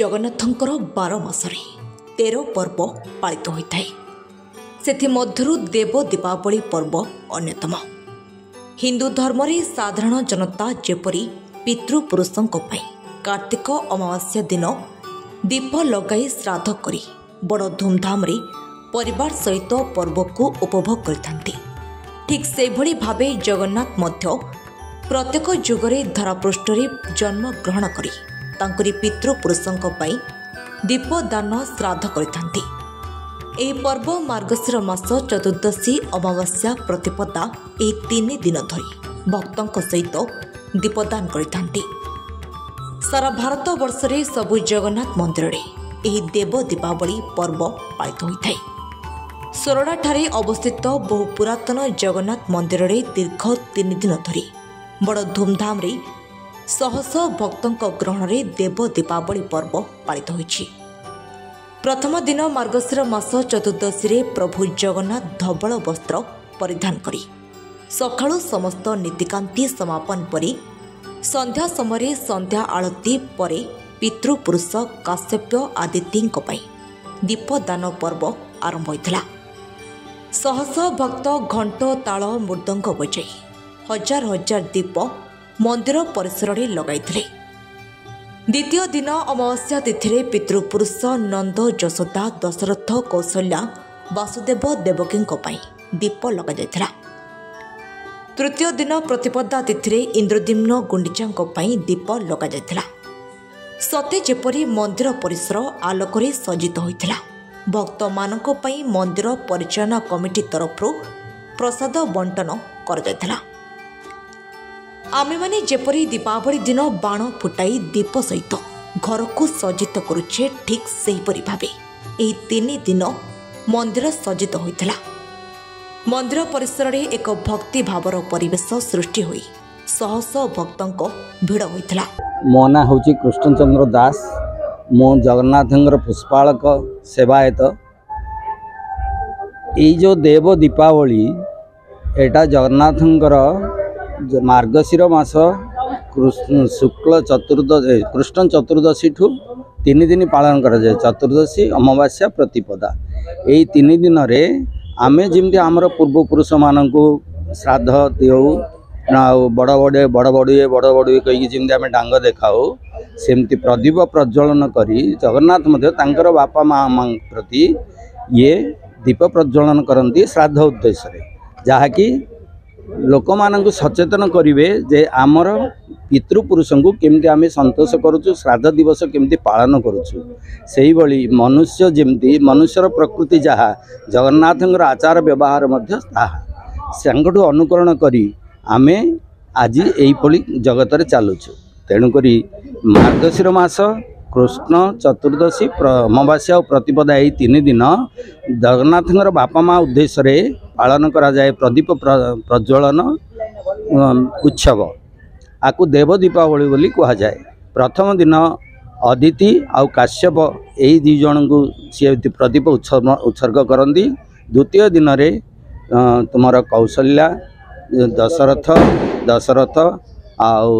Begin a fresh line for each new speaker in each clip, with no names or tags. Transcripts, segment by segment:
जगन्नाथंकर 12 मासरे 13 पर्व पालित होता है। सेथिमध्यरु देव दीपावली पर्व अन्यतम। हिंदू धर्म रे साधारण जनता जेपरी पितृपुरुषों कार्तिक अमावास्या दिन दीप लगाई श्राद्ध करी बड़ धूमधाम रे परिवार सहित पर्व को उपभोग करथांती। ठीक से भली भावे जगन्नाथ मध्य प्रत्येक जुगरे धरापृष्ठरे जन्म ग्रहण करी तांकरी पितृपुरुषों दीपदान श्राद्ध करथांती। एही पर्व मार्गशीर मास चतुर्दशी अमावास्या प्रतिपदा एही 3 दिन धरी भक्तों सहित दीपदान करथांती। सारा भारत वर्ष रे सबु जगन्नाथ मंदिर रे एही देव दीपावली पर्व पालित होता है। सोरडा ठारे अवस्थित बहु पुरातन जगन्नाथ मंदिर रे दीर्घ 3 दिन धरी बड़ धूमधाम रे शह शह भक्तों ग्रहण रे देव दीपावली पर्व पालित होइछि। प्रथम दिन मार्गशीर मास चतुर्दशी रे प्रभु जगन्नाथ धवल वस्त्र परिधान करी सकाळु समस्त नीतिकांति समापन परी संध्या समय संध्या आरती परे पितृपुरुष काश्यप्य आदित्यଙ୍କ ପାଇଁ दीपदान पर्व आरंभ होइतला। शह शह भक्त घंट ताल मृदंग बजाई हजार हजार दीप मंदिर परिसर में लगाइथिले। द्वितीय दिन अमावास्या तिथि पितृपुरुष नंद यशोदा दशरथ कौशल्या वासुदेव देवकीଙ୍କ ପାଇଁ दीप लगा जाइथिला। तृतीय दिन प्रतिपदा तिथि इंद्रद्युम्न गुंडीचाଙ୍କ ପାଇଁ दीप लगा जाइथिला। सते जेपरी मंदिर परिसर आलोकरे सज्जित होइथिला। भक्त मानक ପାଇଁ मंदिर परिचालना कमिटी तरफ प्रसाद बंटन कर जाइथिला। आमे माने जेपरी दीपावली दिन बाण फुटाई दीप सहित घर को सज्जित करुचे ठीक सेहीपरि भावे एही 3 दिन मंदिर सज्जित होइथिला। मंदिर परिसर रे एक भक्ति भावर परिवेश सृष्टि होई शह शह भक्तों भिड़ होइथिला।
मो ना होची कृष्णचंद्र दास। मो जगन्नाथंगर पुष्पालक सेवायत। ये जो देव दीपावली एटा जगन्नाथंकर मार्गशीर मास शुक्ल चतुर्दशी कृष्ण चतुर्दशी ठू 3 दिन पालन करा जाए। चतुर्दशी अमावास्या प्रतिपदा यही 3 दिन रे आमे जिमती आमर पूर्वपुरुष मानकु श्राद्ध दिउ बड़ बड़ुए कहीकि जमी आम डांग देखाऊ सेमती प्रदीप प्रज्वलन करी जगन्नाथ मध्य तांकर बापा माँ प्रति ये दीप प्रज्वलन करती श्राद्ध उद्देश्य जहाँकि लोक मानक सचेतन करिवे जे आमर पितृपुरुष को केमती आम संतोष करुचु श्राद्ध दिवस केमती पालन करुचु। सेही भली मनुष्य जेमती मनुष्यर प्रकृति जहाँ जगन्नाथंकर आचार व्यवहार मध्य ताहा सांगठू अनुकरण करी आमे आज एही जगत रे चालुछु। तेणुकरी मार्गशीर मास कृष्ण चतुर्दशी अमावास्या और प्रतिपदा यही 3 दिन जगन्नाथंकर बापा माँ उद्देश्य रे पालन करा जाए प्रदीप प्रज्वलन उत्सव आकु देव दीपावली बोली कहा जाए। प्रथम दिन अदिति आउ काश्यप यही 2 जन को सी प्रदीप उत्सर्ग करती। द्वितीय दिन रे तुमर कौशल्या दशरथ आउ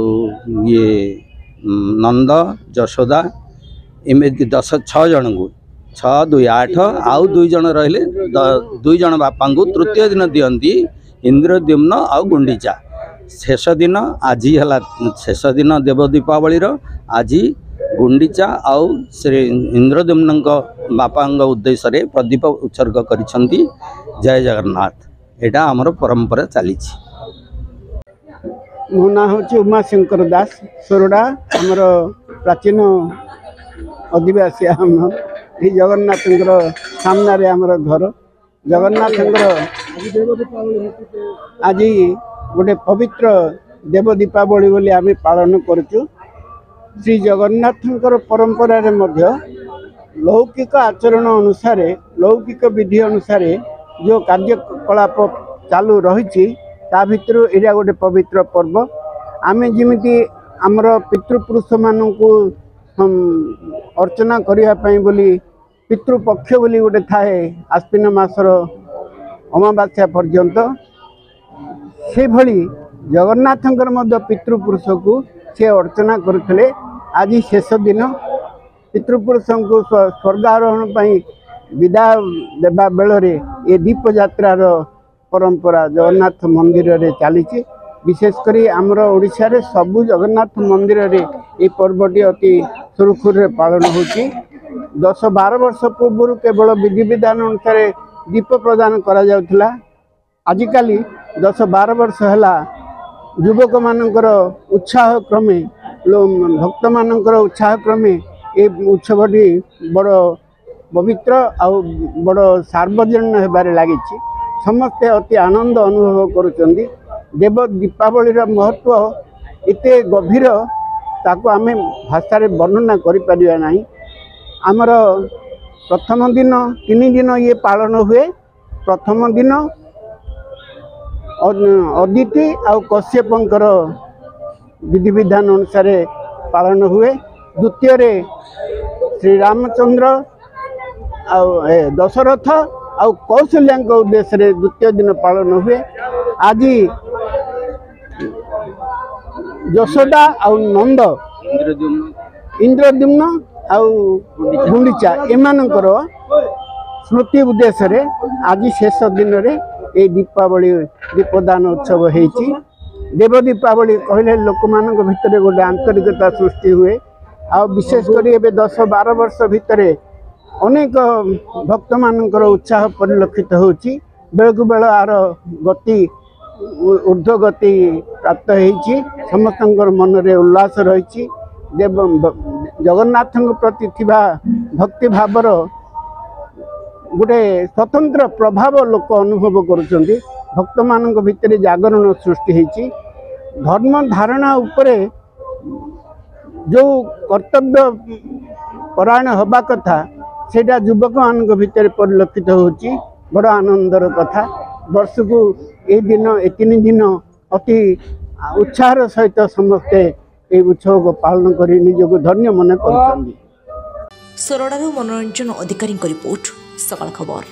ये नंद यशोदा एमती 6 जन को 6 2 8 आउ 2 जन रहिले 2 जन बापा को तृतीय दिन दियंती इंद्रद्युम्न आउ गुंडीचा। शेष दिन आज है शेष दिन देव दीपावली आज गुंडीचा आउ श्री इंद्रद्युम्न बापा उद्देश्य रे प्रदीप उत्सर्ग करिसंती। जय जगन्नाथ। एटा हमर परंपरा चली।
मो ना हूँ उमाशंकर दास। सोरडा आमर प्राचीन आदिवासी आम जगन्नाथ सामना रे आमर घर जगन्नाथ आज गोटे पवित्र देव दीपावली बोली आम पालन करुचु। श्री जगन्नाथ परंपरा रे मध्य लौकिक आचरण अनुसार लौकिक विधि अनुसार जो कार्यकलाप चालू रही ता भितर एरिया गोटे पवित्र पर्व। आमे जिमिति आमर पितृपुरुष मानकु अर्चना करने बोली पितृपक्ष बोली गोटे थाए आश्विन मासर अमावास्या पर्यंत से भली जगन्नाथंकर पितृपुरुष को से अर्चना करते। आज शेष दिन पितृपुरुषों को स्वर्गारोहण विदाय देवा बेलरे ये दीप यात्रार परंपरा जगन्नाथ मंदिर रे चली। विशेषकर आमर ओडिशा रे सबु जगन्नाथ मंदिर रे ये पर्वटी अति सुरखुर पालन होची। 10-12 वर्ष पूर्व केवल विधि विधान अनुसार दीप प्रदान करा जाउथला। आजिकाली 10-12 वर्ष है युवक मानकर उत्साह क्रमे भक्त मानकर उत्साह क्रमे ये उत्सवटी बड़ पवित्र आउ बड़ सार्वजनीन होबार लगी। समस्ते अति आनंद अनुभव करुचंदी। देव दीपावली महत्व इते गभीर ताको आमे भाषा रे वर्णना करि परिबा नाही। आमर प्रथम दिन 3 दिन ये पालन हुए। प्रथम दिन अदिति आउ कश्यपंकर विधि विधान अनुसार पालन हुए। द्वितीय रे श्री रामचंद्र आउ दशरथ आउ कौशल्या उद्देश्य रे द्वितीय दिन पालन हुए। आज यशोदा आउ नंद इंद्रद्युम्न आउ गुंडीचा एमानकर स्मृति उद्देश्य रे आज शेष दिन रे ये दीपावली दीपदान उत्सव होती। देव दीपावली कहले लोक मान भितर गोटे आंतरिकता सृष्टि हुए। आ विशेषकर ये 10-12 वर्ष भितर अनेक भक्त मानकर उत्साह परिलक्षित होची। बेलकु बेल आर गति ऊर्ध्व गति प्राप्त होती। समस्त मन रे उल्लास रही। देव जगन्नाथ प्रति थिबा भक्ति भावर गोटे स्वतंत्र प्रभाव लोक अनुभव करुचंदी। भक्त मान भितर जागरण सृष्टि होती। धर्म धारणा उपरे जो कर्तव्य परायण हवा कथा सेटा युवक मान भितर परिलक्षित होची। बड़ आनंदर कथा। वर्ष को ये दिन 3 दिन अति उत्साह सहित समस्ते ये उत्सव को पालन कर निजक धन्य मन कर।
सोरडारू मनोरंजन अधिकारी रिपोर्ट, सकाळ खबर।